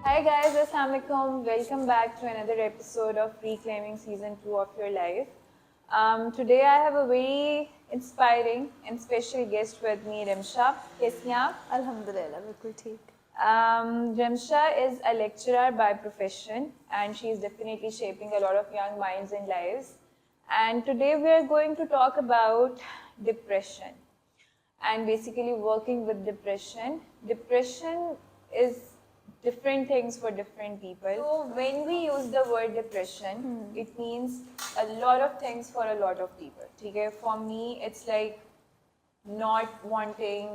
Hi guys, Assalamualaikum. Welcome back to another episode of Reclaiming Season 2 of your life. Today I have a very inspiring and special guest with me, Rimsha. कैसी हैं आप? अल्हम्दुलिल्लाह बिल्कुल ठीक. Rimsha is a lecturer by profession and she is definitely shaping a lot of young minds and lives. And today we are going to talk about depression and basically working with depression. Depression is different things for different people. So when we use the word depression, it means a lot of things for a lot of people. Okay? For me, it's like not wanting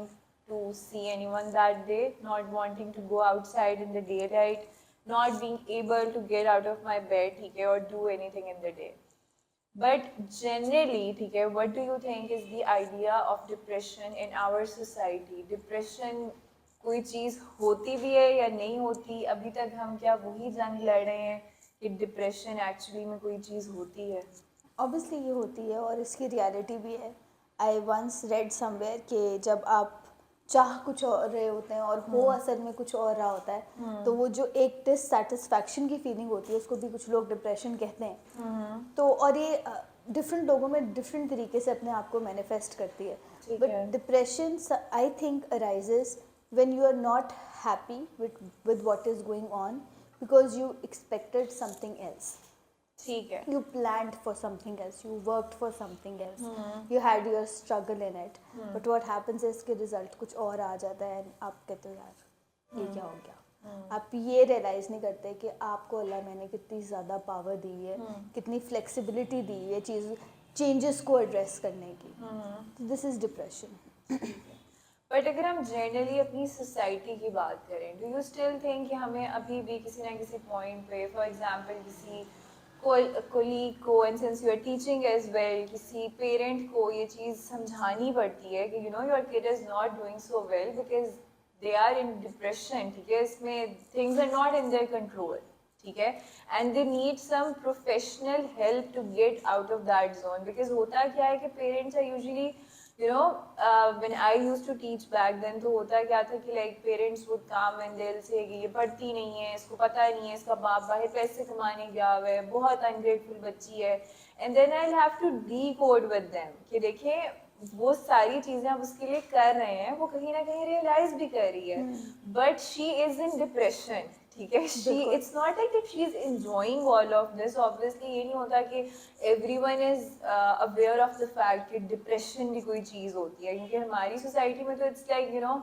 to see anyone that day, not wanting to go outside in the daylight, not being able to get out of my bed, okay, or do anything in the day. But generally, ठीक है, what do you think is the idea of depression in our society? Depression कोई चीज़ होती भी है या नहीं होती? अभी तक हम क्या वही जंग लड़ रहे हैं कि डिप्रेशन एक्चुअली में कोई चीज़ होती है? ऑब्वियसली ये होती है और इसकी रियलिटी भी है. आई वंस रेड समवेयर कि जब आप चाह कुछ और रहे होते हैं और हो असल में कुछ और रहा होता है, तो वो जो एक डिससेटिस्फैक्शन की फीलिंग होती है उसको भी कुछ लोग डिप्रेशन कहते हैं. तो और ये डिफरेंट लोगों में डिफरेंट तरीके से अपने आप को मैनिफेस्ट करती है. But depression I think arises when you are not happy with what is going on because you expected something else. ठीक है. You planned for something else, you worked for something else, you had your struggle in it, but what happens is कि result कुछ और आ जाता है and आप कहते हो यार ये क्या हो गया. आप ये रियलाइज नहीं करते कि आपको अल्लाह मैंने कितनी ज़्यादा पावर दी है, कितनी फ्लेक्सिबिलिटी दी है चीज़ चेंजेस को एड्रेस करने की. This is depression. बट अगर हम जनरली अपनी सोसाइटी की बात करें, डू यू स्टिल थिंक कि हमें अभी भी किसी ना किसी पॉइंट पे, फॉर एग्जांपल किसी कोलीग को, and since you are teaching as well, किसी पेरेंट को ये चीज़ समझानी पड़ती है कि you know your kid is not doing so well because they are in depression. ठीक है, इसमें things are not in their control. ठीक है, and they need some professional help to get out of that zone. Because होता क्या है कि parents are usually when I used to teach back then, तो होता क्या था कि like parents would come and they'll say कि ये पढ़ती नहीं है, इसको पता नहीं है, इसका बाप बाहर पैसे कमाने गया हुआ है, बहुत ungrateful बच्ची है, and then I'll have to decode with them कि देखें वो सारी चीज़ें आप उसके लिए कर रहे हैं, वो कहीं ना कहीं रियलाइज भी कर रही है, but she is in depression. ठीक है, she it's not like that she is enjoying all of this. Obviously ये नहीं होता कि everyone is aware of the fact कि डिप्रेशन भी कोई चीज़ होती है, क्योंकि हमारी सोसाइटी में तो इट्स लाइक यू नो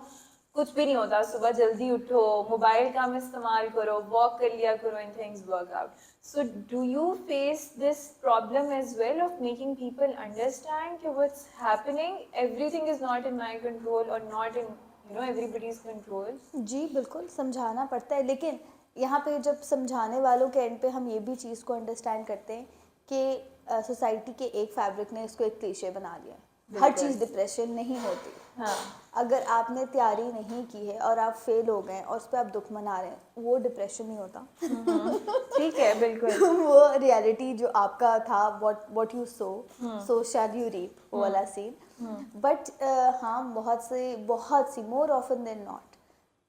कुछ भी नहीं होता. सुबह जल्दी उठो, मोबाइल कम इस्तेमाल करो, वॉक कर लिया करो and things work out. So do you face this problem as well of making people understand कि what's happening, everything is not in my control और नॉट इन एवरीबडीज कंट्रोल? जी बिल्कुल समझाना पड़ता है, लेकिन यहाँ पे जब समझाने वालों के एंड पे हम ये भी चीज़ को अंडरस्टैंड करते हैं कि सोसाइटी के एक फैब्रिक ने इसको एक क्लीशे बना दिया. हर चीज़ डिप्रेशन नहीं होती. हाँ. अगर आपने तैयारी नहीं की है और आप फेल हो गए और उस पर आप दुख मना रहे हैं, वो डिप्रेशन नहीं होता. ठीक है, बिल्कुल. वो रियलिटी जो आपका था, what you sow shall you reap, वो वाला सीन. बट हाँ, बहुत सी more often than not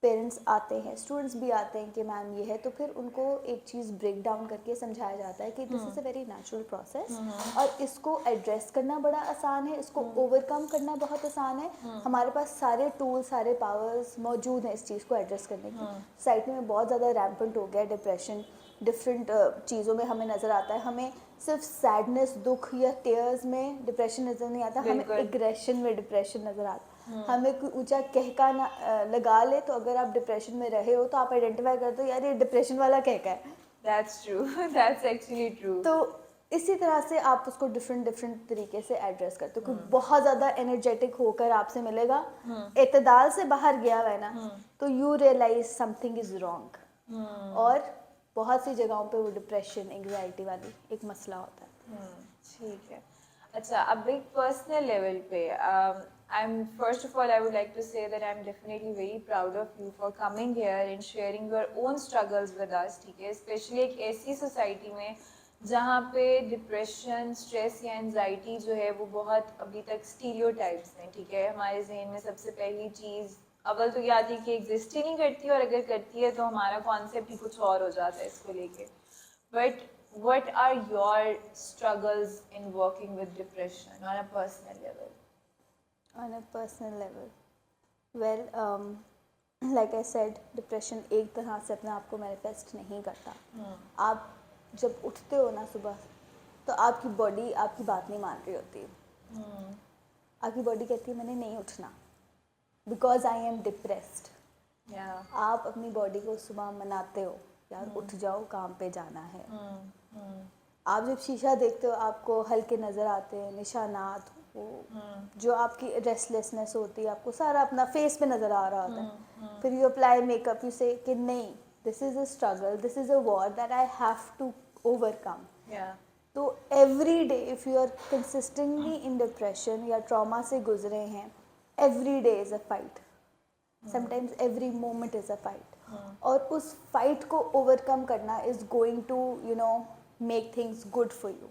parents आते हैं, स्टूडेंट्स भी आते हैं कि मैम ये है, तो फिर उनको एक चीज़ ब्रेक डाउन करके समझाया जाता है कि this is a very natural process और इसको एड्रेस करना बड़ा आसान है, इसको ओवरकम करना बहुत आसान है. हमारे पास सारे टूल्स, सारे पावर्स मौजूद हैं इस चीज़ को एड्रेस करने की. सोसाइटी में बहुत ज़्यादा रैम्पेंट हो गया डिप्रेशन. डिफरेंट चीज़ों में हमें नज़र आता है. हमें सिर्फ सैडनेस, दुख या टेयर्स में डिप्रेशन नज़र नहीं आता, हमें एग्रेशन में डिप्रेशन नज़र आता है. हमें कोई ऊंचा कहका ना लगा ले, तो अगर आप डिप्रेशन में रहे हो तो आप आइडेंटिफाई करते हो यार ये डिप्रेशन वाला कहका है. That's true. That's actually true. तो इसी तरह से आप उसको डिफरेंट तरीके से एड्रेस करते हो. कोई बहुत ज़्यादा एनर्जेटिक होकर आपसे मिलेगा, एतदाल से बाहर गया हुआ है ना, तो you realise something is wrong. और बहुत सी जगहों पे वो डिप्रेशन, एंग्जाइटी वाली एक मसला होता है. ठीक है. अच्छा, अब एक पर्सनल लेवल पे first of all I would like to say that I'm definitely very proud of you for coming here and sharing your own struggles with us. ठीक है, स्पेशली एक ऐसी सोसाइटी में जहाँ पे डिप्रेशन, स्ट्रेस या anxiety जो है वो बहुत अभी तक स्टीरियोटाइप्स हैं. ठीक है, हमारे जहन में सबसे पहली चीज़ अव्वल तो ये आती है कि एग्जिस्ट ही नहीं करती, और अगर करती है तो हमारा कॉन्सेप्ट ही कुछ और हो जाता है इसको लेके. But what are your struggles in working with depression on a personal level? On a personal level, well, like I said, depression एक तरह से अपने आप को मैनिफेस्ट नहीं करता. आप जब उठते हो ना सुबह, तो आपकी बॉडी आपकी बात नहीं मान रही होती. आपकी बॉडी कहती है मैंने नहीं उठना, because I am depressed. Yeah. आप अपनी बॉडी को सुबह मनाते हो, यार उठ जाओ, काम पे जाना है. आप जब शीशा देखते हो आपको हल्के नज़र आते हैं निशानात, वो जो आपकी रेस्टलेसनेस होती है, आपको सारा अपना फेस पे नज़र आ रहा होता है. फिर you apply makeup, you say कि नहीं, this is a struggle, this is a war that I have to overcome. Yeah. तो every day if you are consistently in depression या ट्रॉमा से गुजरे हैं, every day is a fight. Sometimes every moment is a fight. और उस fight को overcome करना is going to make things good for you.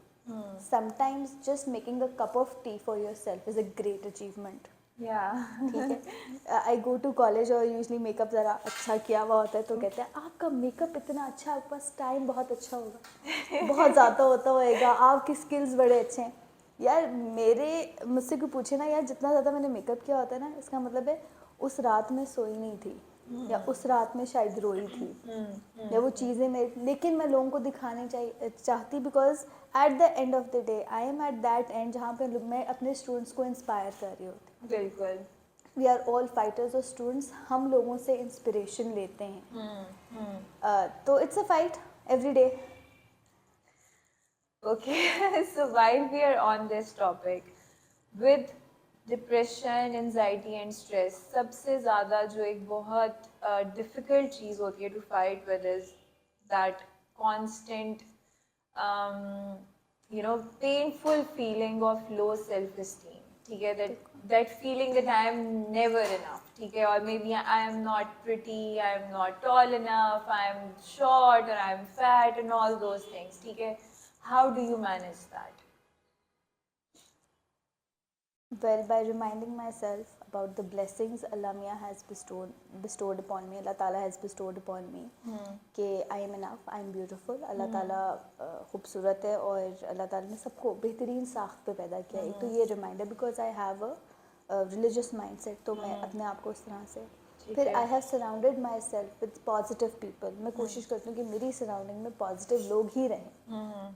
Sometimes just making a cup of tea for yourself is a great achievement. Yeah. ठीक है. I go to college और usually makeup ज़रा अच्छा किया हुआ होता है तो कहते हैं आपका मेकअप इतना अच्छा, आपके पास टाइम बहुत अच्छा होगा, बहुत ज़्यादा होता होएगा, आपकी स्किल्स बड़े अच्छे हैं. यार मुझसे कोई पूछे ना, यार जितना ज़्यादा मैंने मेकअप किया होता है ना, इसका मतलब है उस रात में सोई नहीं थी, या उस रात में शायद रोई थी, या वो चीज़ें मेरे, लेकिन मैं लोगों को दिखानी चाहती, because at the end of the day I am at that and जहाँ पे मैं अपने स्टूडेंट्स को इंस्पायर कर रही होती. बिल्कुल. वी आर ऑल फाइटर्स और स्टूडेंट्स हम लोगों से इंस्पिरेशन लेते हैं. तो it's a fight every day. Okay. So while we are on this topic, with depression, anxiety and stress, सबसे ज़्यादा जो एक बहुत डिफ़िकल्ट चीज़ होती है to fight with is that constant painful feeling of low self esteem. ठीक है, that feeling that I am never enough. ठीक है, और may B I am not pretty, I am not tall enough, I am short, और I am fat and all those things. ठीक है, how do you manage that? Well, by reminding myself about the blessings Allah Mia has bestowed upon me, Allah Ta'ala has bestowed upon me, कि I am enough, I am beautiful. Allah Ta'ala खूबसूरत है और अल्लाह ताला ने सबको बेहतरीन साख्त पे पैदा किया है. तो ये reminder, because I have a religious mindset, तो मैं अपने आप को इस तरह से, फिर I have surrounded myself with positive people. मैं कोशिश करती हूँ कि मेरी सराउंडिंग में पॉजिटिव लोग ही रहें,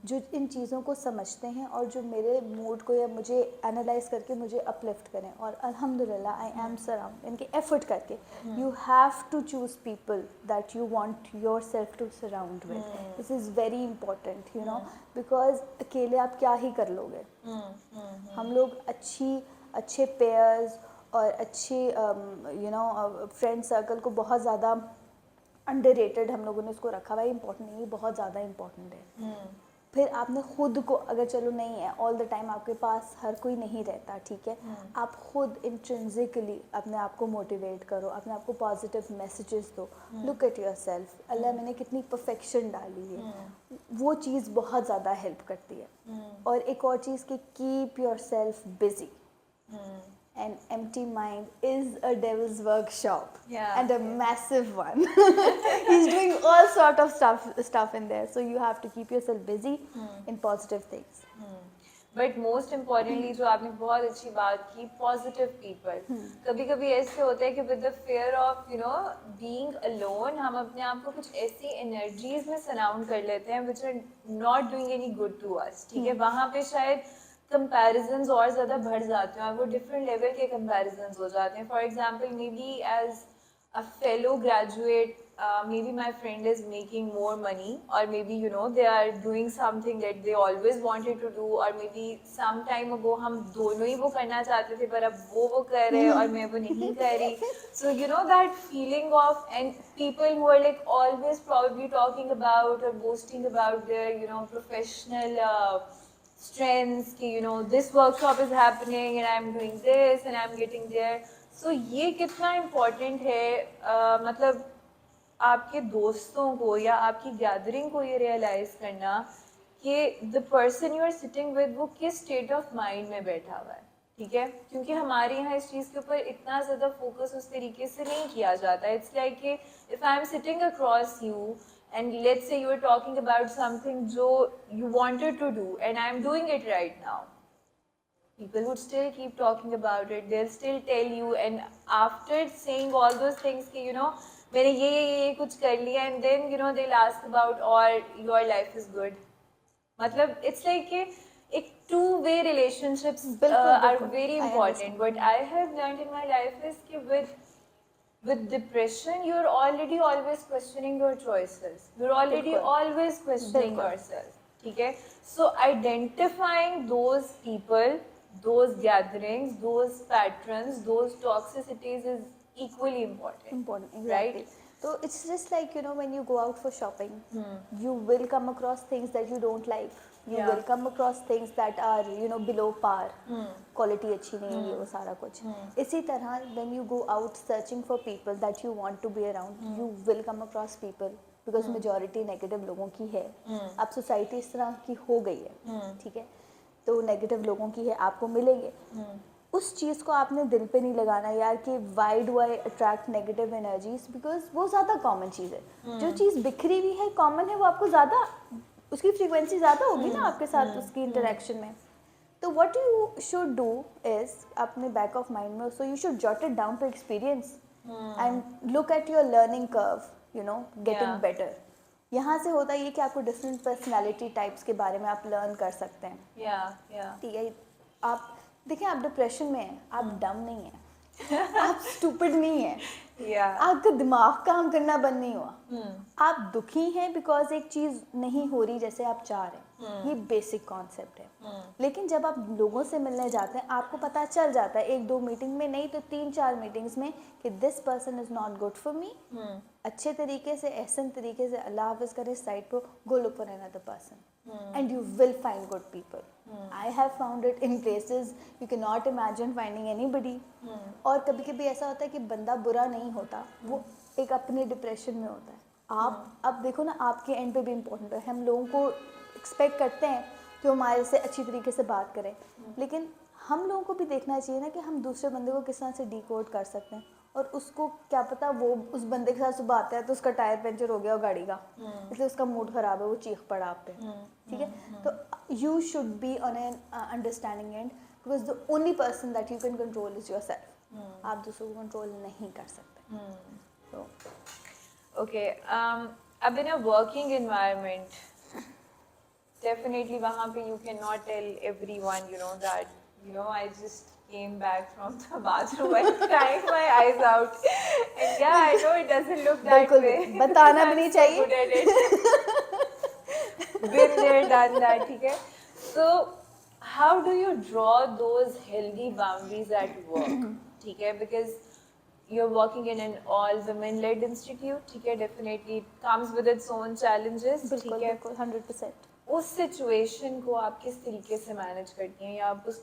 जो इन चीज़ों को समझते हैं और जो मेरे मूड को या मुझे एनालाइज करके मुझे अपलिफ्ट करें. और अल्हम्दुलिल्लाह आई एम सराउंड, इनके एफर्ट करके. You have to choose people that you want yourself to surround with. This is very important, because अकेले आप क्या ही कर लोगे. हम लोग अच्छे पेयर्स और अच्छी फ्रेंड सर्कल को बहुत ज़्यादा अंडररेटेड हम लोगों ने उसको रखा हुआ है. इंपॉर्टेंट नहीं है, बहुत ज़्यादा इंपॉर्टेंट है. फिर आपने खुद को, अगर चलो नहीं है ऑल द टाइम आपके पास हर कोई नहीं रहता, ठीक है, आप खुद इंट्रिंसिकली अपने आप को मोटिवेट करो, अपने आप को पॉजिटिव मैसेजेस दो. लुक एट योर सेल्फ, अल्लाह मैंने कितनी परफेक्शन डाली है, वो चीज़ बहुत ज़्यादा हेल्प करती है. और एक और चीज़ कि keep your self busy. An empty mind is a devil's workshop, and a massive one. He's doing all sort of stuff in there, so you have to keep yourself busy in positive things. But most importantly जो आपने बहुत अच्छी बात की, positive people. कभी कभी ऐसे होता है कि with the fear of being alone, हम अपने आप को कुछ ऐसी एनर्जीज में सराउंड कर लेते हैं which are not doing any good to us. ठीक है, वहाँ पे शायद कंपैरिजन्स और ज़्यादा बढ़ जाते हैं और वो डिफरेंट लेवल के कंपैरिजन्स हो जाते हैं. For example, maybe as a fellow graduate, maybe my friend is making more money, or maybe they are doing something that they always wanted to do, or maybe some time ago हम दोनों ही वो करना चाहते थे, पर अब वो कर रहे हैं और मैं वो नहीं कर रही. So that feeling of, and people who are like always probably talking about or boasting about their professional strengths, कि this workshop is happening and I'm doing this and I'm getting there. So ये कितना important है, मतलब आपके दोस्तों को या आपकी गैदरिंग को ये रियलाइज करना कि the person you are sitting with वो किस स्टेट ऑफ माइंड में बैठा हुआ है. ठीक है, क्योंकि हमारे यहाँ इस चीज़ के ऊपर इतना ज़्यादा फोकस उस तरीके से नहीं किया जाता. इट्स लाइक कि if I am sitting across you and let's say you are talking about something जो you wanted to do and I am doing it right now, people would still keep talking about it. They'll still tell you, and after saying all those things कि you know मैंने ये कुछ कर लिया, and then you know they'll ask about or your life is good. मतलब it's like कि एक two-way relationships बिल्कुल, are बिल्कुल. very I important. understand. What I have learned in my life is कि with depression you're already always questioning your choices. You're already बिल्कुल. always questioning बिल्कुल. yourself. ठीक है, so identifying those people, those gatherings, those patterns, those toxicities is equally important. Important, exactly. Right? So it's just like, you know, when you go out for shopping, you will come across things that you don't like. You Yeah. will come across things that are, you know, below par. Quality अच्छी नहीं है, ये वो सारा कुछ. इसी तरह when you go out searching for people that you want to be around, you will come across people because majority negative लोगों की है. अब society इस तरह की हो गई है, ठीक है? तो नेगेटिव लोगों की है, आपको मिलेंगे. उस चीज़ को आपने दिल पे नहीं लगाना यार कि why do I attract negative energies, because वो ज़्यादा कॉमन चीज़ है. जो चीज़ बिखरी हुई है, कॉमन है, वो आपको ज़्यादा, उसकी फ्रीक्वेंसी ज़्यादा होगी ना आपके साथ उसकी इंटरेक्शन में. तो what you should do is अपने बैक ऑफ माइंड में, so you should jot it down to experience and look at your learning curve, you know, getting better. यहाँ से होता ये कि आपको डिफरेंट पर्सनैलिटी टाइप्स के बारे में आप लर्न कर सकते हैं. ठीक है, आप देखिए, आप डिप्रेशन में हैं, आप डम नहीं हैं, आप स्टूपिड नहीं हैं, आपका दिमाग काम करना बंद नहीं हुआ. आप दुखी हैं बिकॉज एक चीज़ नहीं हो रही जैसे आप चाह रहे हैं. ये बेसिक कॉन्सेप्ट है. लेकिन जब आप लोगों से मिलने जाते हैं, आपको पता चल जाता है एक दो मीटिंग में नहीं तो 3-4 मीटिंग्स में कि this person is not good for me. अच्छे तरीके से, एहसन तरीके से अल्लाह हाफिज करे, साइड पर गो look for another person and you will find good people. I have found it in places you cannot imagine finding anybody. और कभी कभी ऐसा होता है कि बंदा बुरा नहीं होता, वो एक अपने डिप्रेशन में होता है. आप अब देखो ना, आपके एंड पे भी इम्पोर्टेंट है. हम लोगों को एक्सपेक्ट करते हैं कि वो हमारे से अच्छी तरीके से बात करें, लेकिन हम लोगों को भी देखना चाहिए ना कि हम दूसरे बंदे को किस तरह से डिकोड कर सकते हैं. और उसको क्या पता, वो उस बंदे के साथ सुबह आता है तो उसका टायर पंचर हो गया गाड़ी का, इसलिए उसका मूड खराब है, वो चीख पड़ा आप पे. ठीक है, तो you should be on an understanding and, because the only person that you can control is your self. आप दूसरों को कंट्रोल नहीं कर सकते. तो ओके, अब इन अ वर्किंग एनवायरनमेंट definitely वहाँ पे you cannot tell everyone, you know, that, you know, I just came back from the bathroom and crying my eyes out. And yeah, I know it doesn't look that बिल्कुल way. बताना भी नहीं I'm so चाहिए. good at it. Been there, done that, ठीक है. So how do you draw those healthy boundaries at work? ठीक है, because you're working in an all women led institute. ठीक है, definitely it comes with its own challenges. बिल्कुल ठीक है, बिल्कुल 100%. उस सिचुएशन को आप किस तरीके से मैनेज करती हैं, या आप उस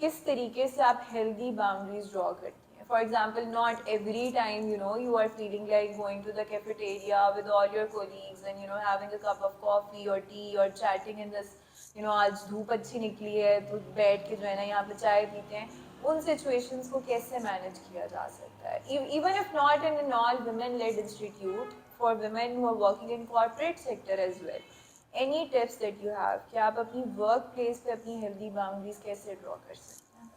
किस तरीके से आप हेल्दी बाउंड्रीज ड्रॉ करती हैं. For example, not every time you know you are feeling like going to the cafeteria with all your colleagues and you know having a cup of coffee और टी और chatting in this, you know, आज धूप अच्छी निकली है तो बैठ के जो है ना यहाँ पे चाय पीते हैं. उन सिचुएशंस को कैसे मैनेज किया जा सकता है, even if not in an all women led institute, for women who are working in corporate sector as well. Any tips that you have कि आप अपनी वर्क प्लेस पे अपनी हेल्दी बाउंड्रीज कैसे ड्रॉ कर सकते हैं?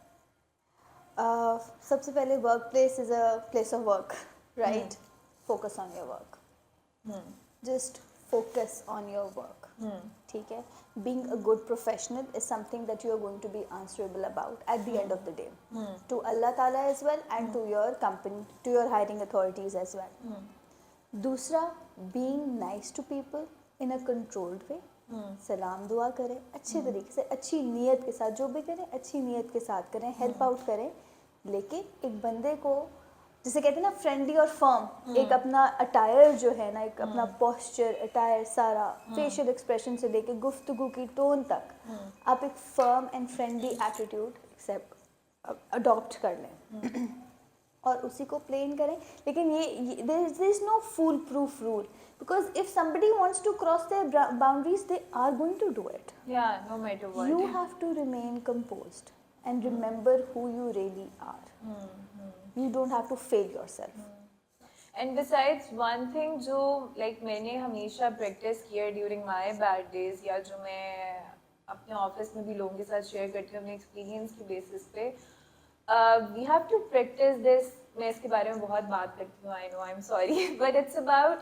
सबसे पहले work place is a place of work, right? Focus on your work. Just focus on your work. ठीक है, being a good professional is something that you are going to be answerable about at the end of the day, to Allah Ta'ala as well and to your company, to your hiring authorities as well. दूसरा, being nice to people in a controlled way. सलाम दुआ करें अच्छे तरीके से, अच्छी नीयत के साथ, जो भी करें अच्छी नीयत के साथ करें, हेल्प आउट करें. लेकिन एक बंदे को, जिसे कहते हैं ना, फ्रेंडली और फर्म, एक अपना अटायर जो है ना, एक अपना पोस्चर, अटायर, सारा फेशियल एक्सप्रेशन से लेके गुफ्तगू की टोन तक, आप एक firm and friendly attitude accept adopt कर लें और उसी को प्लेन करें. लेकिन ये there is no fool proof rule, because if somebody wants to cross their boundaries, they are going to do it. Yeah, no matter what. You have to remain composed and remember who you really are. You don't have to fail yourself. And besides one thing जो like मैंने हमेशा practice किया during my bad days, या जो मैं अपने office में भी लोगों के साथ शेयर करती हूँ अपने एक्सपीरियंस की बेसिस पे, we have to practise this. मैं इसके बारे में बहुत बात करती हूँ, I know, I am sorry, but it's about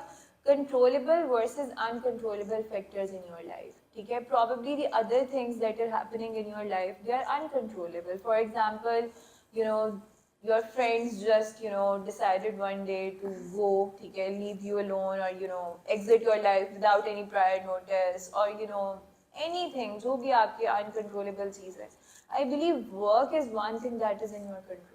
controllable versus uncontrollable factors in your life. ठीक है, probably the other things that are happening in your life, they are uncontrollable. For example, you know, your friends just, you know, decided one day to go, ठीक है, leave you alone, or you know, exit your life without any prior notice, or you know, anything, जो भी आपकी uncontrollable चीज़ है. I believe work is one thing that is in your control.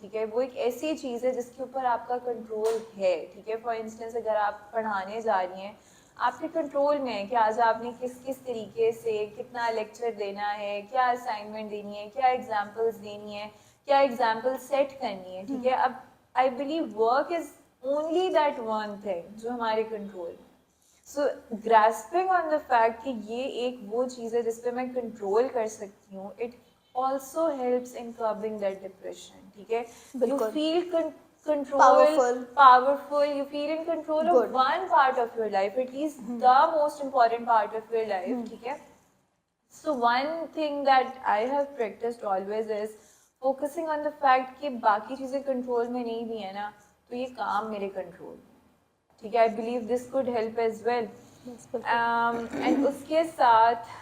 ठीक है, वो एक ऐसी चीज़ है जिसके ऊपर आपका कंट्रोल है. ठीक है, फॉर इंस्टेंस अगर आप पढ़ाने जा रही हैं, आपके कंट्रोल में है कि आज आपने किस किस तरीके से कितना लेक्चर देना है, क्या असाइनमेंट देनी है, क्या एग्जाम्पल्स देनी है, क्या एग्जाम्पल सेट करनी है. ठीक है, अब I believe work is only that one thing जो हमारे कंट्रोल में. सो ग्रास्पिंग ऑन द फैक्ट कि ये एक वो चीज़ है जिस पे मैं कंट्रोल कर सकती हूँ, it also helps in curbing that depression. ठीक है, you बिल्कुल. feel powerful, you feel in control Good. of one part of your life, at least the most important part of your life. ठीक है, so one thing that I have practiced always is focusing on the fact कि बाकी चीज़ें control में नहीं भी है ना, तो ये काम मेरे कंट्रोल में. ठीक है, I believe this could help as well. Yes, बिल्कुल. And उसके साथ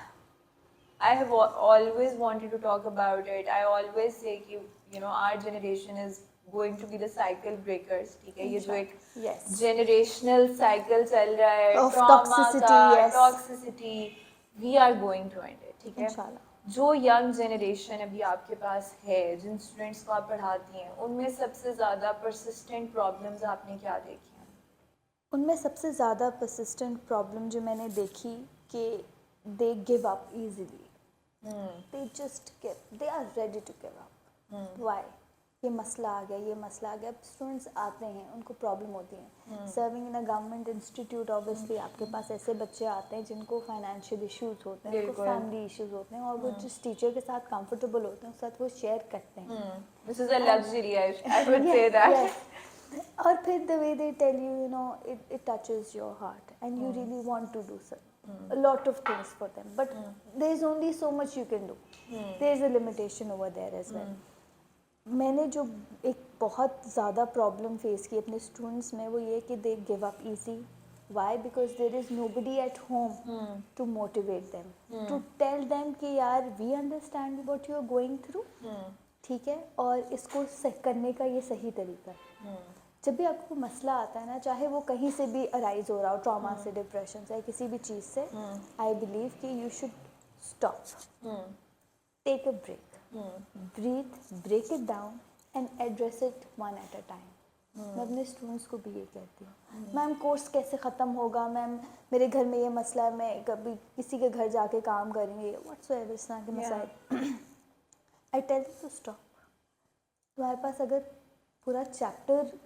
I have always wanted to talk about it. I always say कि you know, our generation is going to be the cycle breakers. ठीक है, ये जो एक Yes. generational cycle चल रहा है, Of trauma toxicity, का, yes. toxicity, we are going to end it. ठीक है, इंशाल्लाह. जो यंग जनरेशन अभी आपके पास है, जिन स्टूडेंट्स को आप पढ़ाती हैं, उनमें सबसे ज़्यादा persistent problems आपने क्या देखी हैं? उनमें सबसे ज़्यादा persistent problem जो मैंने देखी कि they give up easily. They just give, they are ready to give up. Why? ये मसला आ गया, ये मसला आ गया. अब स्टूडेंट्स आते हैं, उनको प्रॉब्लम होती है. Serving in a government institute, obviously आपके पास ऐसे बच्चे आते हैं जिनको फाइनेंशियल इश्यूज होते हैं, उनको फैमिली इश्यूज होते हैं, और वो जिस टीचर के साथ कंफर्टेबल होते हैं उस साथ वो शेयर करते हैं. This is a luxury, I would say that. Yes. और फिर the way they tell you, you know, it touches your heart and you really want to do so. A lot of things for them, but there is only so much you can do. There is a limitation over there as well. मैंने जो एक बहुत ज़्यादा problem face की अपने students में, वो ये कि they give up easy. Why? Because there is nobody at home to motivate them, to tell them कि यार we understand what you are going through. ठीक है, और इसको करने का ये सही तरीका है. जब भी आपको मसला आता है ना, चाहे वो कहीं से भी अराइज हो रहा हो, ट्रॉमा से, डिप्रेशन से, किसी भी चीज़ से, आई बिलीव कि you should stop, take a break, breathe, break it down and address it one at a time. मैं अपने स्टूडेंट्स को भी ये कहती हूँ, मैम कोर्स कैसे ख़त्म होगा, मैम मेरे घर में ये मसला है, मैं कभी किसी के घर जाके काम करेंगे, व्हाट्सएवर इस तरह के मसाइल. I tell to stop. तुम्हारे पास अगर पूरा चैप्टर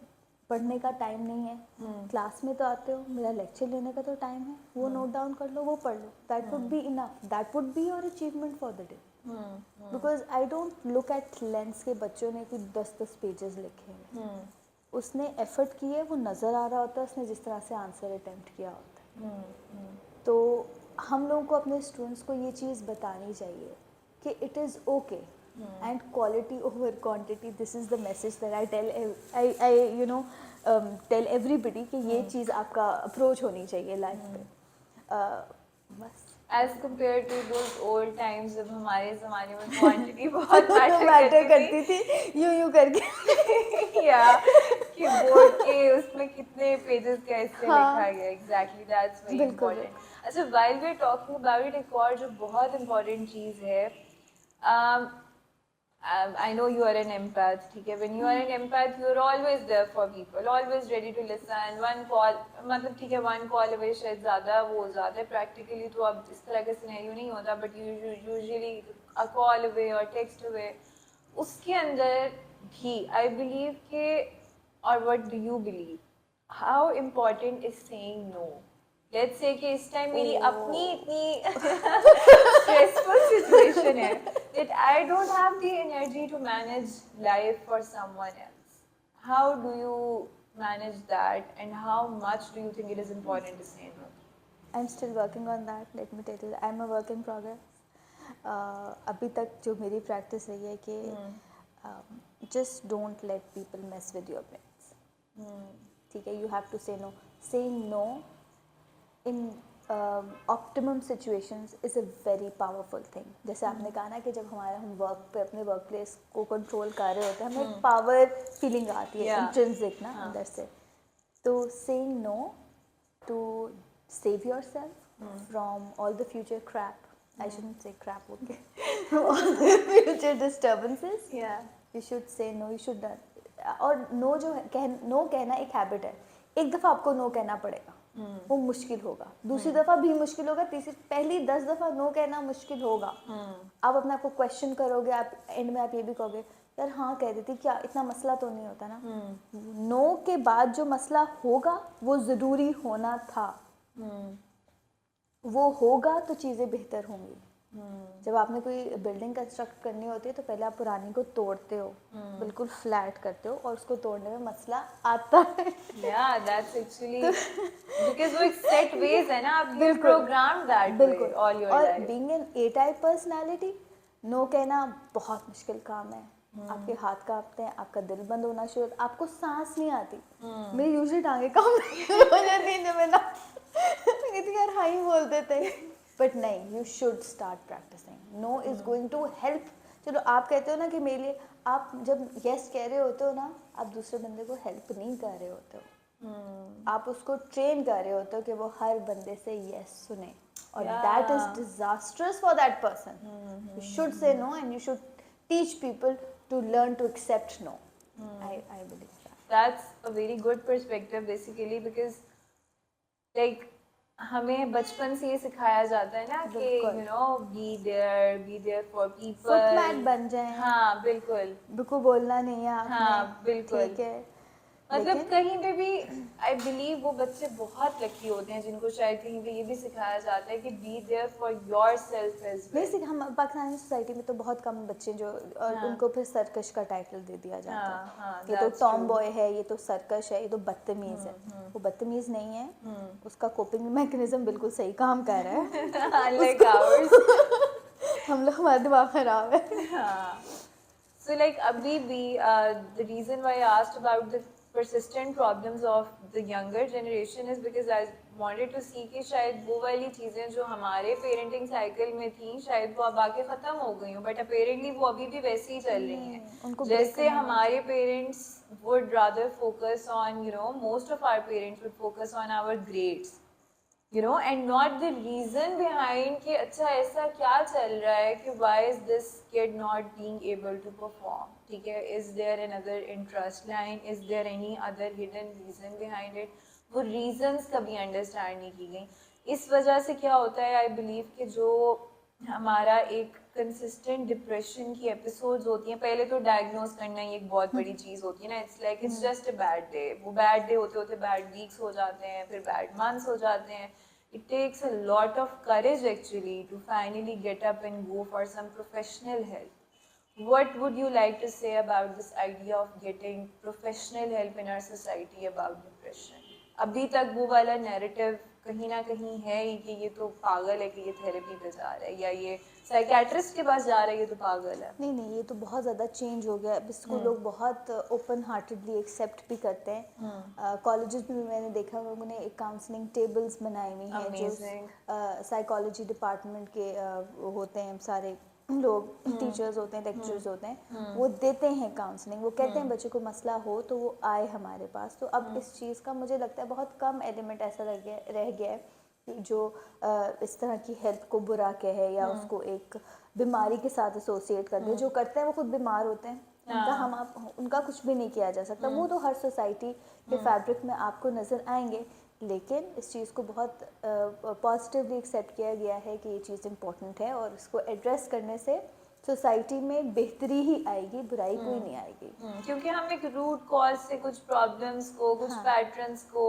पढ़ने का टाइम नहीं है, क्लास में तो आते हो, मेरा लेक्चर लेने का तो टाइम है, वो नोट डाउन कर लो, वो पढ़ लो. That would be enough, that would be your achievement for the day. Because I don't look at lens के बच्चों ने कुछ 10-10 पेजेस लिखे हैं. उसने एफर्ट की है, वो नज़र आ रहा होता है उसने जिस तरह से आंसर अटेम्प्ट किया होता है. तो हम लोगों को अपने स्टूडेंट्स को ये चीज़ बतानी चाहिए कि it is okay. And quality over quantity, this is the message that I tell I you know tell everybody कि ये चीज़ आपका अप्रोच होनी चाहिए लाइफ पे. बस As compared to those old times जब हमारे ज़माने में क्वांटिटी बहुत मैटर करती थी, यूं करके या कि बोर्ड के उसमें कितने पेजेस कैसे लिखा गया. Exactly, that's very important. अच्छा, while we are talking about it, एक और जो बहुत इम्पोर्टेंट चीज़ है, I know you are an empath. ठीक है, when you are an empath, you are always there for people, always ready to listen. One call, मतलब ठीक है, one call away शायद ज़्यादा वो ज़्यादा practically तो अब इस तरह का सिनेरियो नहीं होता, but usually a call away or text away. उसके अंदर भी I believe कि, or what do you believe? How important is saying no? Let's say कि इस टाइम मेरी अपनी इतनी stressful situation है, that I don't have the energy to manage life for someone else. How do you manage that, and how much do you think it is important to say no? I'm still working on that. Let me tell you, I'm a work in progress. अभी तक जो मेरी practice रही है कि just don't let people mess with your plans. ठीक है, you have to say no. Saying no in optimum situations is a very powerful thing. जैसे आपने कहा ना कि जब हम वर्क पे अपने वर्क प्लेस को कंट्रोल कर रहे होते हैं, हमें एक पावर फीलिंग आती है, Yeah. इंट्रिंसिक ना अंदर से. तो saying no to save yourself from all the future crap. I shouldn't say crap, okay? From all the future disturbances. Yeah. You should say no. You should और no जो no कहना एक habit है. एक दफ़ा आपको नो कहना पड़ेगा, वो मुश्किल होगा. दूसरी दफ़ा भी मुश्किल होगा. तीसरी पहली 10 दफ़ा नो कहना मुश्किल होगा. आप अपने आप को क्वेश्चन करोगे. आप एंड में आप ये भी कहोगे, यार हाँ कह देती, क्या इतना मसला तो नहीं होता ना. नो के बाद जो मसला होगा वो ज़रूरी होना था. वो होगा तो चीज़ें बेहतर होंगी. जब आपने कोई बिल्डिंग कंस्ट्रक्ट करनी होती है तो पहले आप पुरानी को तोड़ते हो, बिल्कुल फ्लैट करते हो, और उसको तोड़ने में मसला आता है. Yeah, that's actually because वो एक set ways है ना, आप बिल्कुल. programmed that way बिल्कुल. all your और life. Being an A type personality, no कहना बहुत मुश्किल काम है. आपके हाथ कांपते हैं, आपका दिल बंद होना शुरू, आपको सांस नहीं आती. मेरी यूजली टांगे काम हो जाती हैं जब मैं ना कहती यार हाँ ही बोल देते. बट नहीं, you should start practicing. No is going to help. चलो आप कहते हो ना कि मेरे लिए, आप जब यस कह रहे होते हो ना, आप दूसरे बंदे को हेल्प नहीं कर रहे होते हो. आप उसको ट्रेन कर रहे होते हो कि वो हर बंदे से यस सुने, और that is disastrous for that person. You should say no and you should teach people to learn to accept no. I believe that. That's a very good perspective basically, because like हमें बचपन से ये सिखाया जाता है ना कि बिल्कुल. you know be there for people. Foot mat बन जाए. हाँ बिल्कुल. बिल्कुल बोलना नहीं है आपने. हाँ बिल्कुल. ठीक है. मतलब लेकिन कहीं पे भी आई बिलीव वो बच्चे बहुत लकी होते हैं जिनको शायद कहीं पे ये भी सिखाया जाता है कि be there for yourself as well. Basic हम पाकिस्तानी सोसाइटी में तो बहुत कम बच्चे जो, और हाँ. उनको फिर सरकश का टाइटल दे दिया जाता है. हाँ, हाँ, ये तो that's टॉम true. बॉय है, ये तो सरकश है, ये तो बदतमीज है. वो बदतमीज नहीं है. उसका कोपिंग मैकेनिज्म बिल्कुल सही काम कर रहा है. Unlike ours. हम लोग, हमारा दिमाग खराब है. हाँ. So like अभी भी the reason why I asked about the persistent problems of the younger generation is because I wanted to see कि शायद वो वाली चीज़ें जो हमारे पेरेंटिंग साइकिल में थी शायद वो अब आके ख़त्म हो गई हूँ, बट अपेरेंटली वो अभी भी वैसे ही चल रही हैं. उनको जैसे हमारे parents would rather focus on, you know, most of our parents would focus on our grades, you know, and not the reason behind कि अच्छा ऐसा क्या चल रहा है कि why is this kid not being able to perform. ठीक है, is there another interest line, is there any other hidden reason behind it. वो reasons कभी understand नहीं की गई. इस वजह से क्या होता है, I believe कि जो हमारा एक कंसिस्टेंट डिप्रेशन की एपिसोड्स होती हैं, पहले तो डायग्नोज करना ही एक बहुत बड़ी चीज़ होती है ना. It's like it's just a bad day. वो बैड डे होते होते बैड वीक्स हो जाते हैं, फिर बैड मंथ्स हो जाते हैं. It takes a lot of courage actually to finally get up and go for some professional help. What would you like to say about this idea of getting professional help in our society about depression? अभी तक वो वाला narrative कहीं ना कहीं है ही कि ये तो पागल है कि ये थेरेपी पे जा रहा है, या ये साइकेट्रिस्ट के पास जा रहा है, ये तो पागल है. नहीं, ये तो बहुत ज़्यादा चेंज हो गया. अब इसको लोग बहुत ओपन हार्टेडली एक्सेप्ट भी करते हैं. कॉलेजेस में भी मैंने देखा उन्होंने एक काउंसलिंग टेबल्स बनाई हुई हैं जो साइकोलॉजी डिपार्टमेंट के होते हैं, सारे लोग टीचर्स होते हैं, लेक्चरर्स होते हैं, वो देते हैं काउंसलिंग. वो कहते हैं बच्चे को मसला हो तो वो आए हमारे पास. तो अब इस चीज़ का मुझे लगता है बहुत कम एलिमेंट ऐसा रह गया है जो इस तरह की हेल्थ को बुरा कहे या उसको एक बीमारी के साथ एसोसिएट कर दे. जो करते हैं वो खुद बीमार होते हैं, उनका कुछ भी नहीं किया जा सकता. वो तो हर सोसाइटी के फैब्रिक में आपको नज़र आएंगे, लेकिन इस चीज़ को बहुत पॉजिटिवली एक्सेप्ट किया गया है कि ये चीज़ इम्पोर्टेंट है, और इसको एड्रेस करने से सोसाइटी में बेहतरी ही आएगी, बुराई कोई नहीं आएगी. क्योंकि हम एक रूट कॉज से कुछ प्रॉब्लम्स को, कुछ पैटर्न्स को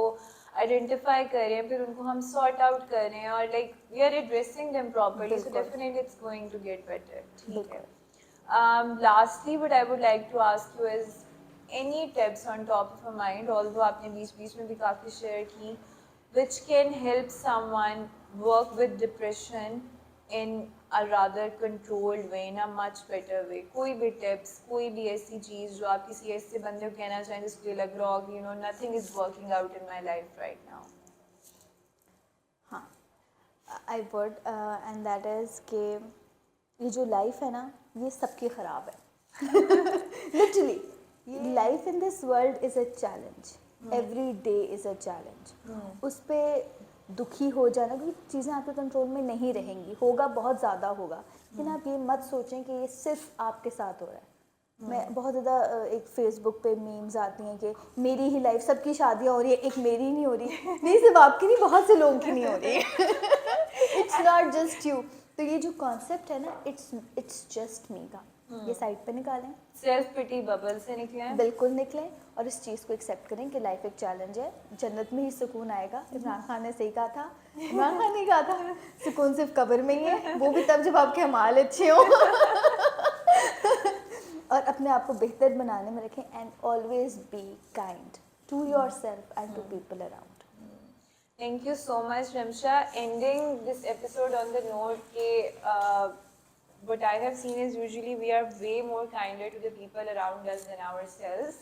आइडेंटिफाई करें, फिर उनको हम सॉर्ट आउट करें और like we are addressing them properly, so definitely it's going to get better. ठीक है. Lastly, what I would like to ask you is any tips on top of your mind, although आपने बीच में भी काफ़ी share की, which can help someone work with depression in a rather controlled way, in a much better way. कोई भी tips, कोई भी ऐसी चीज़ जो आप किसी ऐसे बंदे को कहना चाहें जिसको ये लग रहा हो कि nothing is working out in my life right now. हाँ, आई वर्ड एंड दैट इज़ कि ये जो लाइफ है ना, ये सबकी ख़राब है. Literally life in this world is a challenge. Every day is a challenge. उस पर दुखी हो जाना, क्योंकि चीज़ें आपके कंट्रोल में नहीं रहेंगी. होगा, बहुत ज़्यादा होगा, लेकिन आप ये मत सोचें कि ये सिर्फ आपके साथ हो रहा है. मैं बहुत ज़्यादा एक फेसबुक पे मीम्स आती हैं कि मेरी ही लाइफ, सबकी शादियाँ हो रही है, एक मेरी नहीं हो रही. नहीं, सिर्फ आपकी नहीं, बहुत से लोगों की नहीं हो रही. It's not just you. तो ये जो कॉन्सेप्ट है ना, इट्स जस्ट मी का, ये साइड पे निकालें, सेल्फ पिटी बबल से निकलें. बिल्कुल निकलें, और इस चीज़ को एक्सेप्ट करें कि लाइफ एक चैलेंज है. जन्नत में ही सुकून आएगा. इमरान खान ने सही कहा था. इमरान खान ने कहा था सुकून सिर्फ कब्र में ही है, वो भी तब जब आपके अमाल अच्छे हों. और अपने आप को बेहतर बनाने में रखें. And always be kind to yourself and to people around. Thank you so much, Ramsha. Ending this episode on the note that what I have seen is usually we are way more kinder to the people around us than ourselves.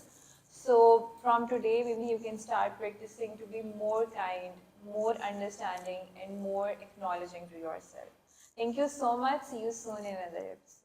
So from today, maybe you can start practicing to be more kind, more understanding, and more acknowledging to yourself. Thank you so much. See you soon in another episode.